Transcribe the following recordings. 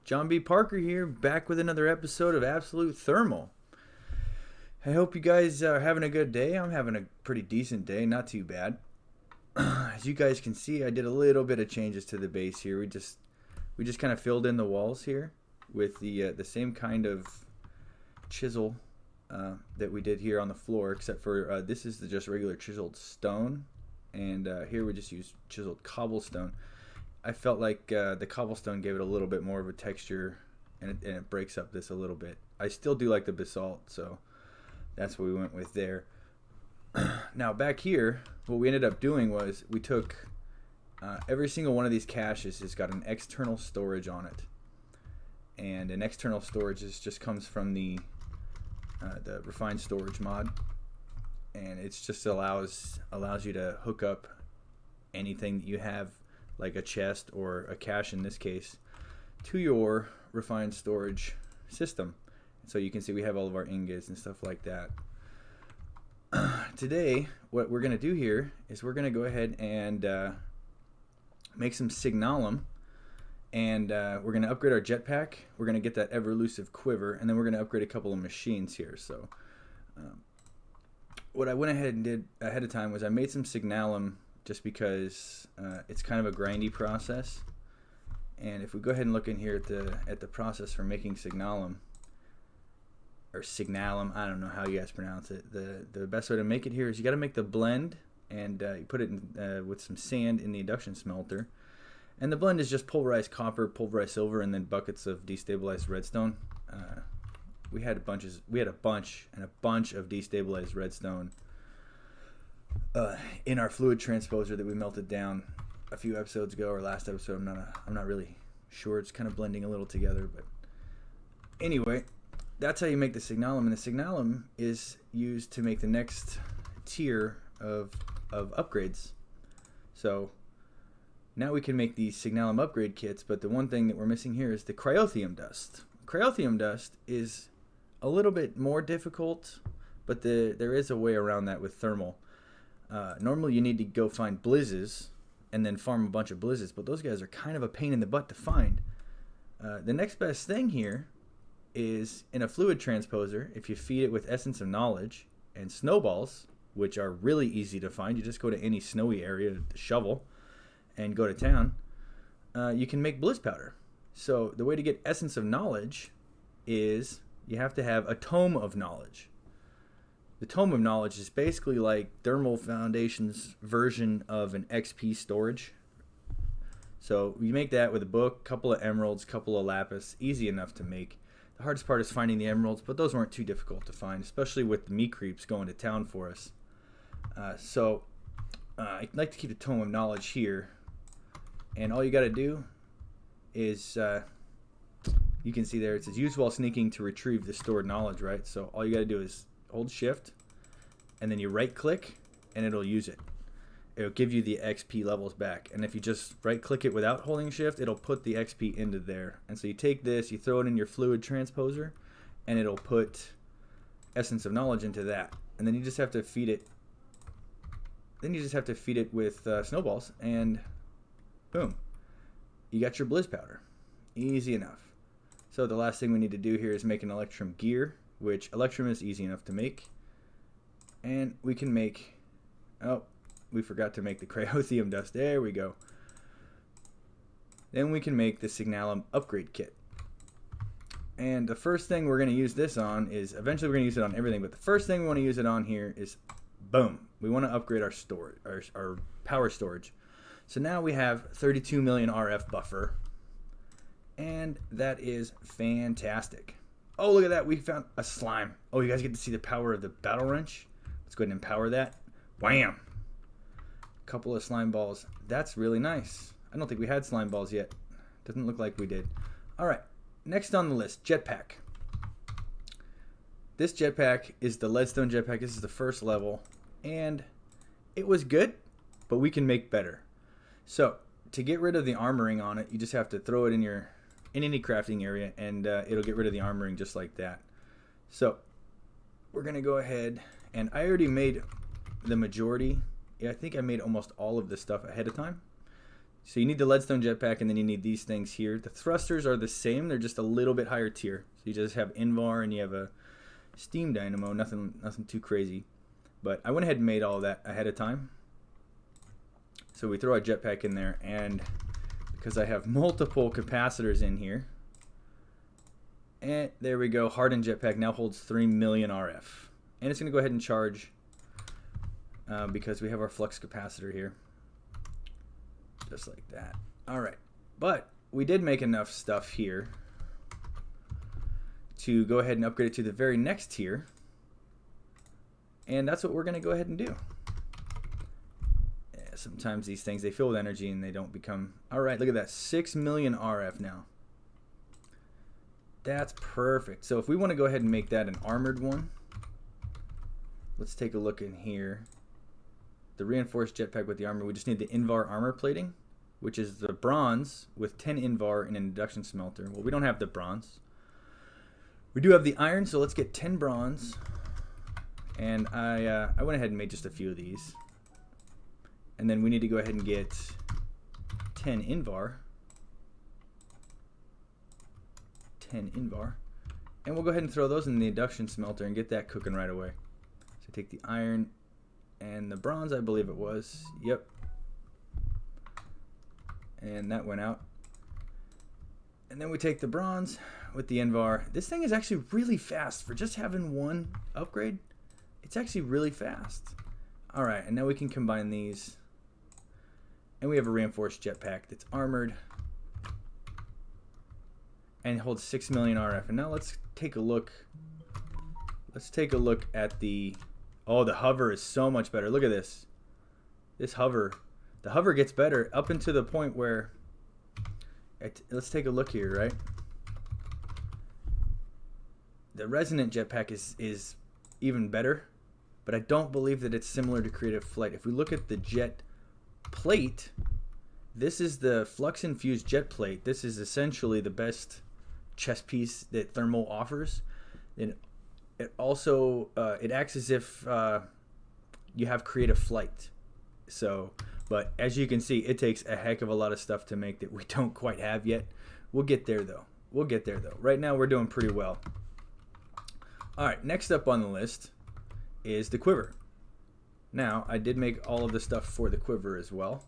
John B. Parker here, back with another episode of Absolute Thermal. I hope you guys are having a good day. I'm having a pretty decent day, not too bad. As you guys can see, I did a little bit of changes to the base here. We just kind of filled in the walls here with the same kind of chisel that we did here on the floor, except for this is just regular chiseled stone, and here we just use chiseled cobblestone. I felt like the cobblestone gave it a little bit more of a texture, and it breaks up this a little bit. I still do like the basalt, so that's what we went with there. Now back here, what we ended up doing was we took every single one of these caches has got an external storage on it, and an external storage just comes from the refined storage mod, and it just allows you to hook up anything that you have, like a chest or a cache in this case, to your refined storage system. So you can see we have all of our ingots and stuff like that. Today, what we're going to do here is we're going to go ahead and make some signalum, and we're going to upgrade our jetpack. We're going to get that ever-elusive quiver, and then we're going to upgrade a couple of machines here. So what I went ahead and did ahead of time was I made some signalum, just because it's kind of a grindy process. And if we go ahead and look in here at the process for making signalum, or signalum, I don't know how you guys pronounce it. The best way to make it here is you got to make the blend, and you put it in, with some sand in the induction smelter. And the blend is just pulverized copper, pulverized silver, and then buckets of destabilized redstone. We had a bunch of destabilized redstone in our fluid transposer that we melted down a few episodes ago, or last episode. I'm not really sure. It's kind of blending a little together, but anyway, that's how you make the signalum. And the signalum is used to make the next tier of upgrades. So now we can make these signalum upgrade kits, but the one thing that we're missing here is the cryotheum dust. Cryotheum dust is a little bit more difficult, but there is a way around that with thermal. Normally you need to go find blizzes and then farm a bunch of blizzes, but those guys are kind of a pain in the butt to find. The next best thing here is in a fluid transposer. If you feed it with essence of knowledge and snowballs, which are really easy to find, you just go to any snowy area with the shovel and go to town, you can make blizz powder. So the way to get essence of knowledge is you have to have a tome of knowledge. The Tome of Knowledge is basically like Thermal Foundation's version of an XP storage. So you make that with a book, couple of emeralds, couple of lapis, easy enough to make. The hardest part is finding the emeralds, but those weren't too difficult to find, especially with the meat creeps going to town for us. I'd like to keep the Tome of Knowledge here, and all you got to do is, you can see there, it says use while sneaking to retrieve the stored knowledge, right? So all you got to do is hold shift, and then you right click, and it'll use it. It'll give you the XP levels back. And if you just right click it without holding shift, it'll put the XP into there. And so you take this, you throw it in your fluid transposer, and it'll put essence of knowledge into that. And then you just have to feed it. Then you just have to feed it with snowballs, and boom, you got your blizz powder. Easy enough. So the last thing we need to do here is make an electrum gear, which electrum is easy enough to make. And we can make, oh, we forgot to make the cryotheum dust. There we go. Then we can make the signalum upgrade kit. And the first thing we're going to use this on is, eventually we're going to use it on everything, but the first thing we want to use it on here is, boom, we want to upgrade our storage, our power storage. So now we have 32 million RF buffer, and that is fantastic. Oh, look at that. We found a slime. Oh, you guys get to see the power of the battle wrench. Let's go ahead and empower that. Wham! Couple of slime balls. That's really nice. I don't think we had slime balls yet. Doesn't look like we did. All right. Next on the list, jetpack. This jetpack is the leadstone jetpack. This is the first level, and it was good, but we can make better. So to get rid of the armoring on it, you just have to throw it in any crafting area, and it'll get rid of the armoring just like that. So we're gonna go ahead, and I already made the majority. Yeah, I think I made almost all of this stuff ahead of time. So you need the leadstone jetpack, and then you need these things here. The thrusters are the same. They're just a little bit higher tier. So you just have Invar and you have a steam dynamo. Nothing too crazy. But I went ahead and made all that ahead of time. So we throw our jetpack in there, and because I have multiple capacitors in here, and there we go. Hardened jetpack now holds 3 million RF. And it's going to go ahead and charge because we have our flux capacitor here. Just like that. Alright. But we did make enough stuff here to go ahead and upgrade it to the very next tier. And that's what we're going to go ahead and do. Yeah, sometimes these things, they fill with energy and they don't become... Alright, look at that. 6 million RF now. That's perfect. So if we want to go ahead and make that an armored one, let's take a look in here. The reinforced jetpack with the armor, we just need the Invar armor plating, which is the bronze with 10 Invar and an induction smelter. Well, we don't have the bronze. We do have the iron, so let's get 10 bronze. And I went ahead and made just a few of these. And then we need to go ahead and get 10 Invar. 10 Invar. And we'll go ahead and throw those in the induction smelter and get that cooking right away. So take the iron and the bronze, I believe it was. Yep. And that went out. And then we take the bronze with the Invar. This thing is actually really fast for just having one upgrade. It's actually really fast. Alright, and now we can combine these. And we have a reinforced jetpack that's armored. And holds 6 million RF. And now let's take a look. Let's take a look at the... Oh, the hover is so much better. Look at this. This hover. The hover gets better up into the point where... Let's take a look here, right? The resonant jetpack is even better. But I don't believe that it's similar to Creative Flight. If we look at the jet plate, this is the flux-infused jet plate. This is essentially the best chest piece that Thermal offers. And it also it acts as if you have Creative Flight. So, but as you can see, it takes a heck of a lot of stuff to make that we don't quite have yet. We'll get there though. We'll get there though. Right now we're doing pretty well. All right, next up on the list is the quiver. Now, I did make all of the stuff for the quiver as well,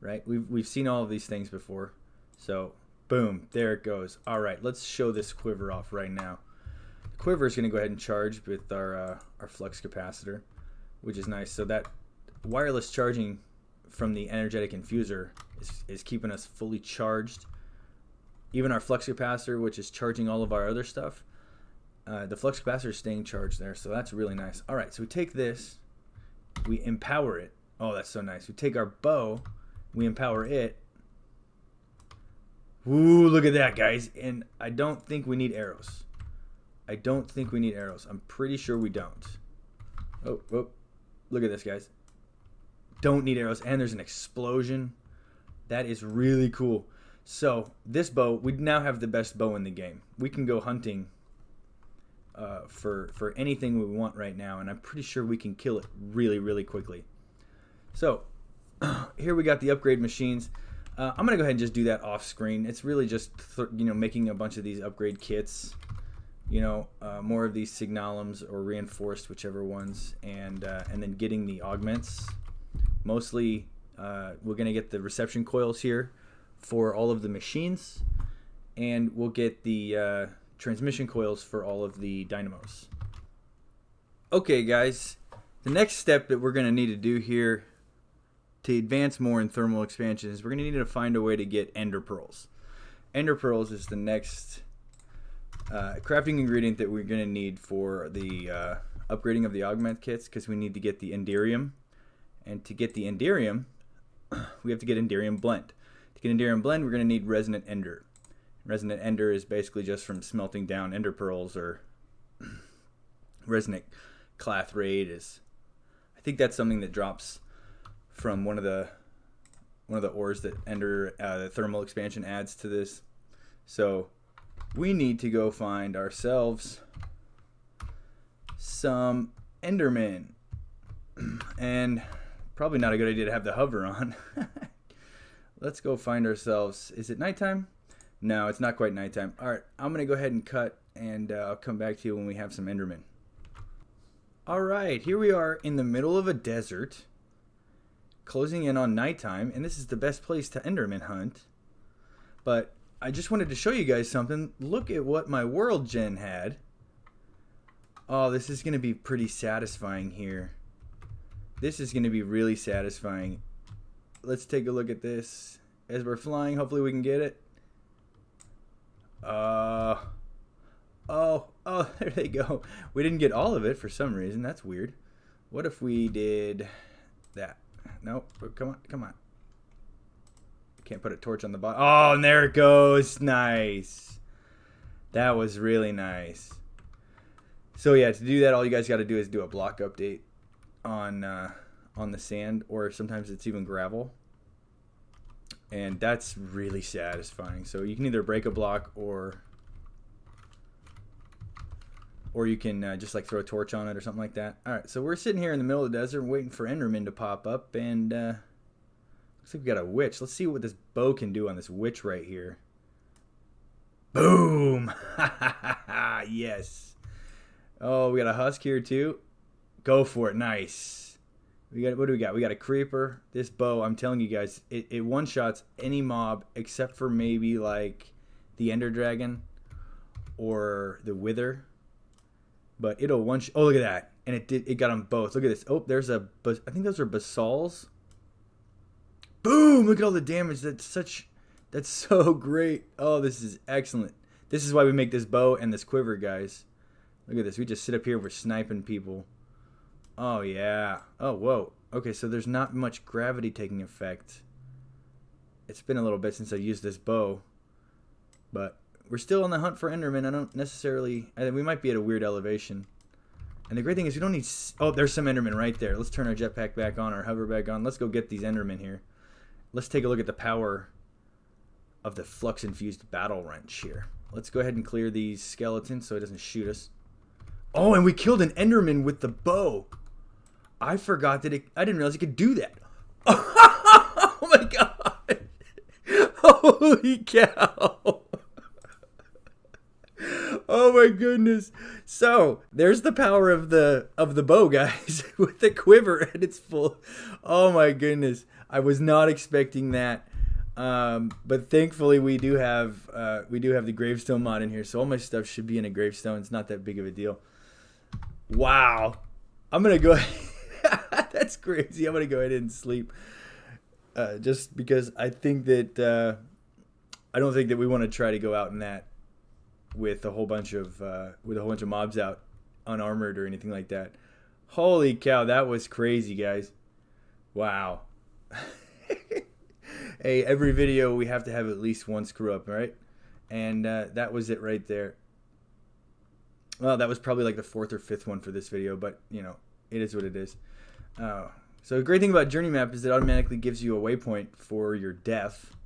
right? We've seen all of these things before. So, boom, there it goes. All right, let's show this quiver off right now. Quiver is going to go ahead and charge with our flux capacitor, which is nice. So that wireless charging from the energetic infuser is keeping us fully charged. Even our flux capacitor, which is charging all of our other stuff, the flux capacitor is staying charged there, so that's really nice. All right, so we take this, we empower it. Oh, that's so nice. We take our bow, we empower it. Ooh, look at that, guys. And I don't think we need arrows. I don't think we need arrows. I'm pretty sure we don't. Oh, look at this, guys. Don't need arrows. And there's an explosion. That is really cool. So, this bow, we now have the best bow in the game. We can go hunting for anything we want right now. And I'm pretty sure we can kill it really, really quickly. So, here we got the upgrade machines. I'm going to go ahead and just do that off screen. It's really just, making a bunch of these upgrade kits. More of these signalums or reinforced, whichever ones, and then getting the augments. Mostly, we're going to get the reception coils here for all of the machines, and we'll get the transmission coils for all of the dynamos. Okay, guys, the next step that we're going to need to do here to advance more in thermal expansion is we're going to need to find a way to get ender pearls. Ender pearls is the next crafting ingredient that we're going to need for the upgrading of the augment kits, because we need to get the enderium. And to get the enderium, we have to get enderium blend. To get enderium blend, we're going to need resonant ender. Resonant ender is basically just from smelting down ender pearls, or resonant clathrate is, I think that's something that drops from one of the ores that the thermal expansion adds to this. So we need to go find ourselves some endermen. And probably not a good idea to have the hover on. let's go find ourselves. Is it nighttime? No, it's not quite nighttime. All right, I'm going to go ahead and cut, and I'll come back to you when we have some endermen. All right, here we are in the middle of a desert, closing in on nighttime, and this is the best place to enderman hunt. But I just wanted to show you guys something. Look at what my world gen had. Oh, this is going to be pretty satisfying here. This is going to be really satisfying. Let's take a look at this as we're flying. Hopefully we can get it. Oh, there they go. We didn't get all of it for some reason. That's weird. What if we did that? Nope. Come on. Can't put a torch on the bottom. Oh, and there it goes. Nice. That was really nice. So yeah, to do that, all you guys got to do is do a block update on the sand, or sometimes it's even gravel, and that's really satisfying. So you can either break a block, or you can just like throw a torch on it or something like that. All right, so we're sitting here in the middle of the desert waiting for endermen to pop up, and looks like we got a witch. Let's see what this bow can do on this witch right here. Boom! Yes. Oh, we got a husk here too. Go for it. Nice. What do we got? We got a creeper. This bow, I'm telling you guys, it one-shots any mob except for maybe like the ender dragon or the wither. But it'll oh, look at that. And it got them both. Look at this. Oh, there's I think those are basalls. Boom! Look at all the damage. That's so great. Oh, this is excellent. This is why we make this bow and this quiver, guys. Look at this. We just sit up here. We're sniping people. Oh, yeah. Oh, whoa. Okay, so there's not much gravity taking effect. It's been a little bit since I used this bow. But we're still on the hunt for endermen. I don't necessarily... we might be at a weird elevation. And the great thing is we don't need... Oh, there's some endermen right there. Let's turn our jetpack back on, our hover back on. Let's go get these endermen here. Let's take a look at the power of the flux-infused battle wrench here. Let's go ahead and clear these skeletons so it doesn't shoot us. Oh, and we killed an enderman with the bow. I forgot that I didn't realize it could do that. Oh my god. Holy cow. Oh my goodness. So, there's the power of the bow, guys, with the quiver, and it's full. Oh my goodness. I was not expecting that. But thankfully we do have the gravestone mod in here, so all my stuff should be in a gravestone. It's not that big of a deal. Wow. I'm going to go that's crazy. I'm going to go ahead and sleep. Just because I think that I don't think that we want to try to go out in that with a whole bunch of mobs out unarmored or anything like that. Holy cow, that was crazy, guys. Wow. Hey, every video we have to have at least one screw up, right? And that was it right there. Well, that was probably like the 4th or 5th one for this video, but, you know, it is what it is. So the great thing about Journey Map is it automatically gives you a waypoint for your death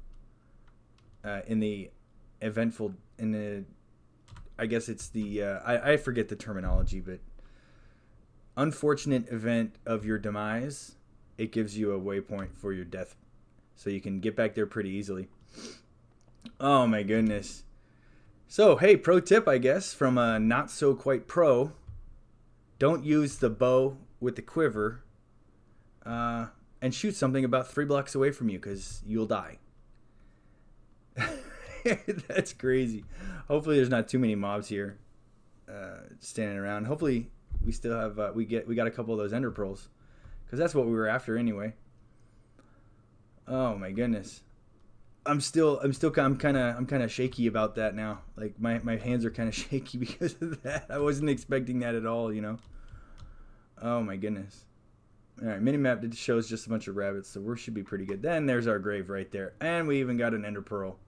in the eventful, I guess it's the, I forget the terminology, but unfortunate event of your demise, it gives you a waypoint for your death. So you can get back there pretty easily. Oh my goodness. So, hey, pro tip, I guess, from a not-so-quite-pro. Don't use the bow with the quiver and shoot something about 3 blocks away from you, because you'll die. That's crazy. Hopefully there's not too many mobs here standing around. Hopefully we still have, we got a couple of those ender pearls, because that's what we were after anyway. Oh my goodness. I'm kind of shaky about that now. Like my hands are kind of shaky because of that. I wasn't expecting that at all, you know. Oh my goodness. All right, minimap shows just a bunch of rabbits, so we should be pretty good. Then there's our grave right there, and we even got an ender pearl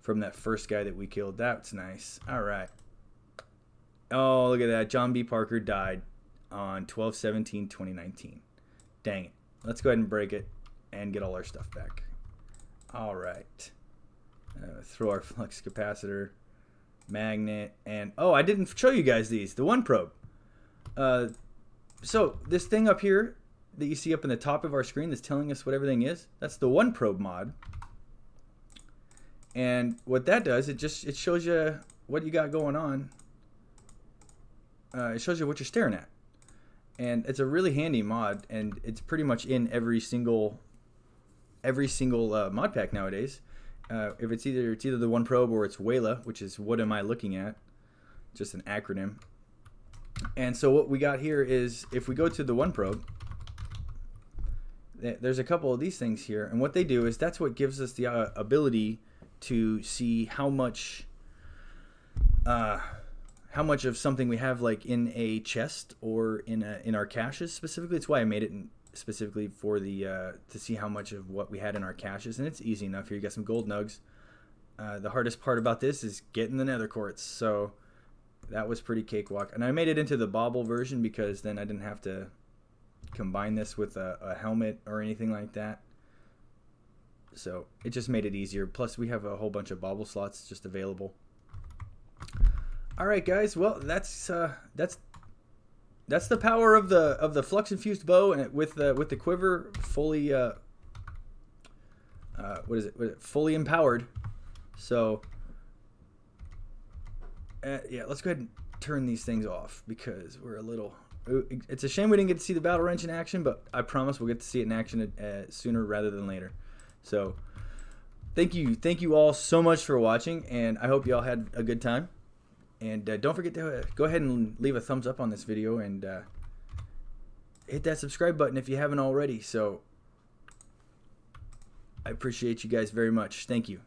from that first guy that we killed. That's nice. All right. Oh, look at that. John B. Parker died on 12/17/2019. Dang it. Let's go ahead and break it and get all our stuff back. All right. Throw our flux capacitor, magnet, and oh, I didn't show you guys these. The one probe. So this thing up here that you see up in the top of our screen that's telling us what everything is, that's the one probe mod. And what that does, it shows you what you got going on. It shows you what you're staring at. And it's a really handy mod, and it's pretty much in every single mod pack nowadays. If it's either the One Probe or it's WALA, which is what am I looking at? Just an acronym. And so what we got here is, if we go to the One Probe, there's a couple of these things here, and what they do is that's what gives us the ability to see how much of something we have, like in a chest or in our caches specifically. It's why I made it specifically for the to see how much of what we had in our caches, and it's easy enough here. You got some gold nugs. The hardest part about this is getting the nether quartz, so that was pretty cakewalk. And I made it into the bauble version because then I didn't have to combine this with a helmet or anything like that. So it just made it easier. Plus we have a whole bunch of bauble slots just available. All right, guys. Well, that's the power of the flux-infused bow, and with the quiver fully fully empowered. So yeah, let's go ahead and turn these things off because we're a little. It's a shame we didn't get to see the battle wrench in action, but I promise we'll get to see it in action sooner rather than later. So thank you all so much for watching, and I hope you all had a good time. And don't forget to go ahead and leave a thumbs up on this video, and hit that subscribe button if you haven't already. So I appreciate you guys very much. Thank you.